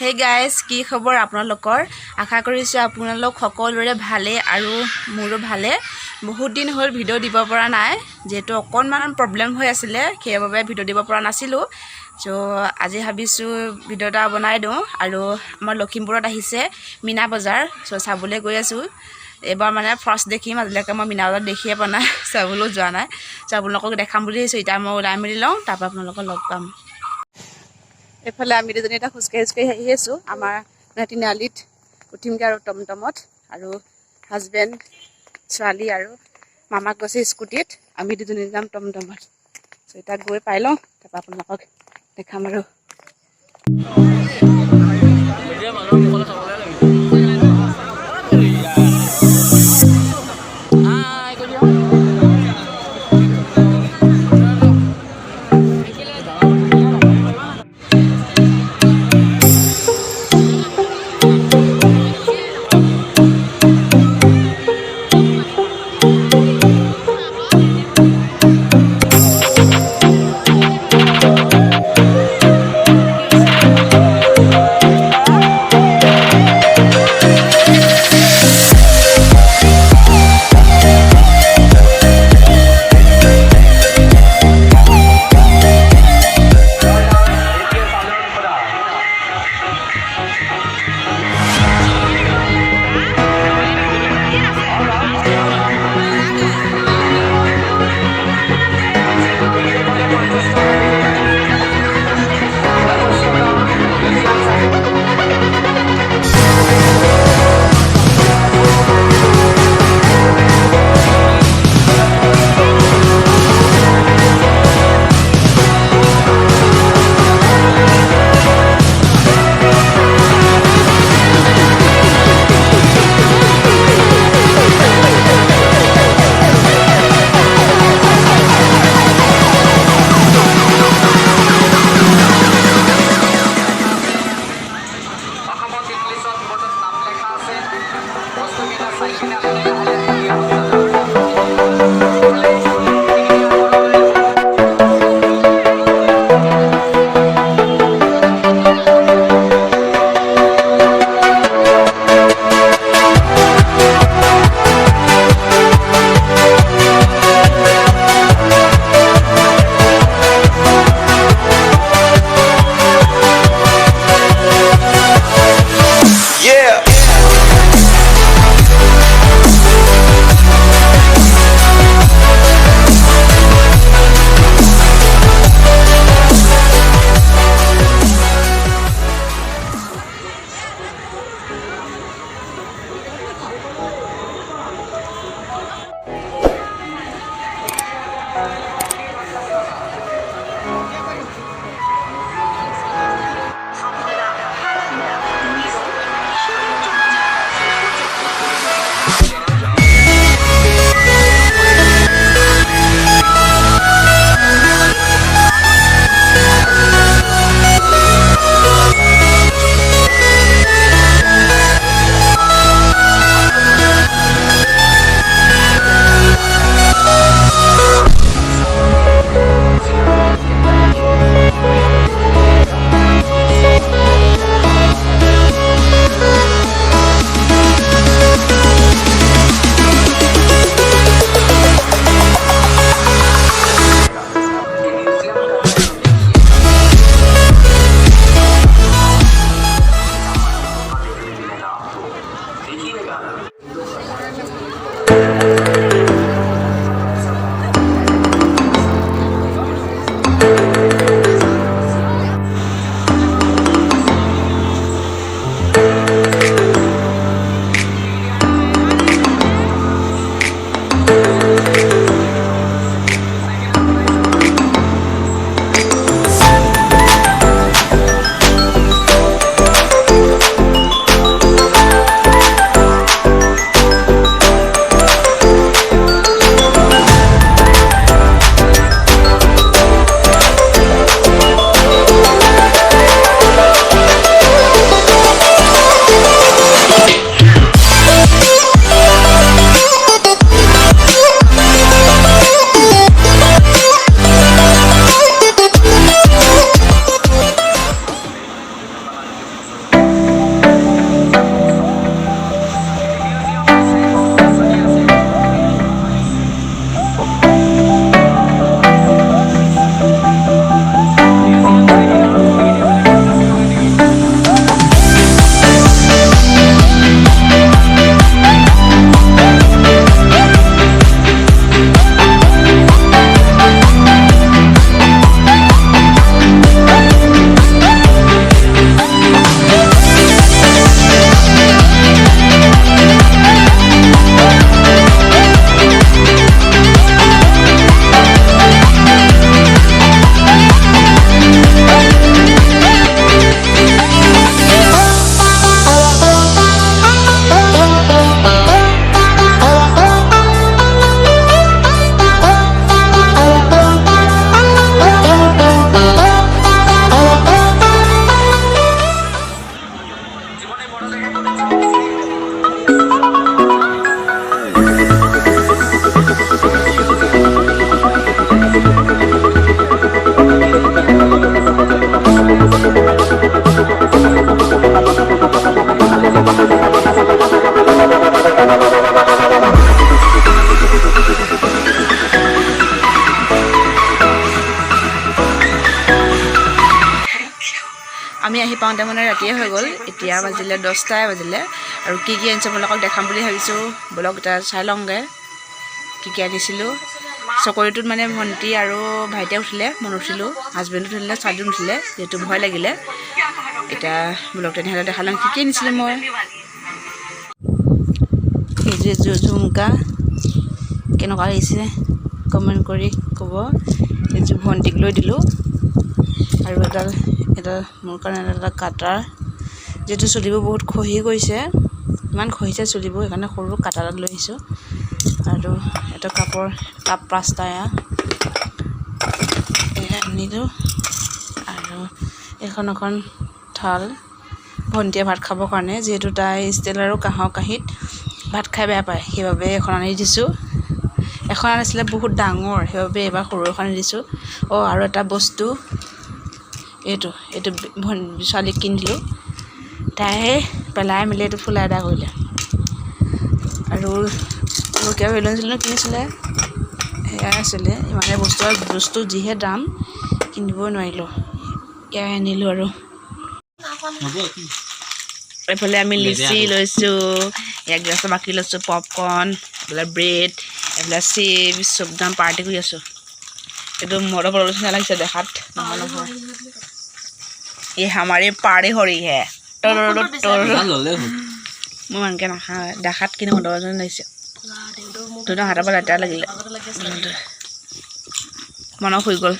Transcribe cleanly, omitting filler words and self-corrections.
hey guys কি খবৰ আপোনালোকৰ আশা কৰিছোঁ আপোনালোক সকলোৰে ভালে আৰু মোৰো ভালে বহুত দিন হ'ল ভিডিঅ' দিব পৰা নাই যেহেতু অকণমান প্ৰব্লেম হৈ আছিলে সেইবাবে ভিডিঅ' দিব পৰা নাছিলোঁ চ' আজি ভাবিছোঁ ভিডিঅ' এটা বনাই দিওঁ আৰু আমাৰ লখিমপুৰত আহিছে মীনা বজাৰ চ' চাবলৈ গৈ আছোঁ এবাৰ মানে ফাৰ্ষ্ট দেখিম আজিলৈকে মই মীনা বজাৰ দেখিয়ে পোৱা নাই চাবলৈও যোৱা নাই চ' আপোনালোকক দেখাম বুলি ভাবিছোঁ এতিয়া মই ওলাই মেলি লওঁ তাৰপৰা আপোনালোকক লগ পাম এফালে আমি দুজনী এটা খোজকাঢ়ি আহি আছোঁ আমাৰ তিনিআলিত উঠিমগৈ আৰু টমটমত আৰু হাজবেণ্ড ছোৱালী আৰু মামাক গৈছে স্কুটিত আমি দুজনী যাম টমটমত চ' এতিয়া গৈ পাই লওঁ তাৰপৰা আপোনালোকক দেখাম আৰু পাওঁতে মানে ৰাতিয়ে হৈ গ'ল এতিয়া বাজিলে 10টাই বাজিলে আৰু কি আনিছোঁ আপোনালোকক দেখাম বুলি ভাবিছোঁ ব্লগ এটা চাই লওঁগৈ কি আনিছিলোঁ চকৰিটোত মানে ভণ্টি আৰু ভাইটিয়ে উঠিলে মই নুঠিলোঁ হাজবেণ্ডো উঠিলে ছোৱালীও নুঠিলে যিহেতু ভয় লাগিলে এতিয়া ব্লগ তেনেহ'লে দেখালোঁ কি আনিছিলোঁ মই এই যে ঝুমকা কেনেকুৱা আহিছে কমেণ্ট কৰি ক'ব এইযোৰ ভণ্টিক লৈ দিলোঁ আৰু এটা মোৰ কাৰণে এটা কাটাৰ যিহেতু চুলিবোৰ বহুত খহি গৈছে ইমান খহিছে চুলিবোৰ সেইকাৰণে সৰু কাটাৰ লৈ আহিছোঁ আৰু এটা কাপ পাঁচটা আনিলোঁ আৰু এখন থাল ভণ্টিয়ে ভাত খাবৰ কাৰণে যিহেতু তাই ষ্টিল আৰু কাঁহৰ কাঁহীত ভাত খাই বেয়া পায় সেইবাবে এখন আনি দিছোঁ এখন আনিছিলে বহুত ডাঙৰ সেইবাবে এবাৰ সৰু এখন আনি দিছোঁ আৰু এটা বস্তু এইটো ছোৱালীক কিনিলোঁ তাই পেলাই মেলি এইটো ফুলাই এদাই কৰিলে আৰু কিবা বেলুন চেলুন কিনিছিলে সেয়াই আছিলে ইমানে বস্তু যিহে দাম কিনিবই নোৱাৰিলোঁ এয়াই আনিলোঁ আৰু এইফালে আমি লিচি লৈছোঁ এক গিলাচৰ বাকী লৈছোঁ পপকৰ্ণ এইফালে ব্ৰেড এইফালে চিপছ চব দাম পাৰ্টি কৰি আছোঁ একদম মজা বড় নিচিনা লাগিছে দেখাত নহয় এই আমাৰে পাৰ্টি হৰি হে মই ইমানকৈ নাখাওঁ দেখাত কিন্তু মজা লাগিছে তোৰ হাতৰ পৰা লেতেৰা লাগিলে মনত হৈ গ'ল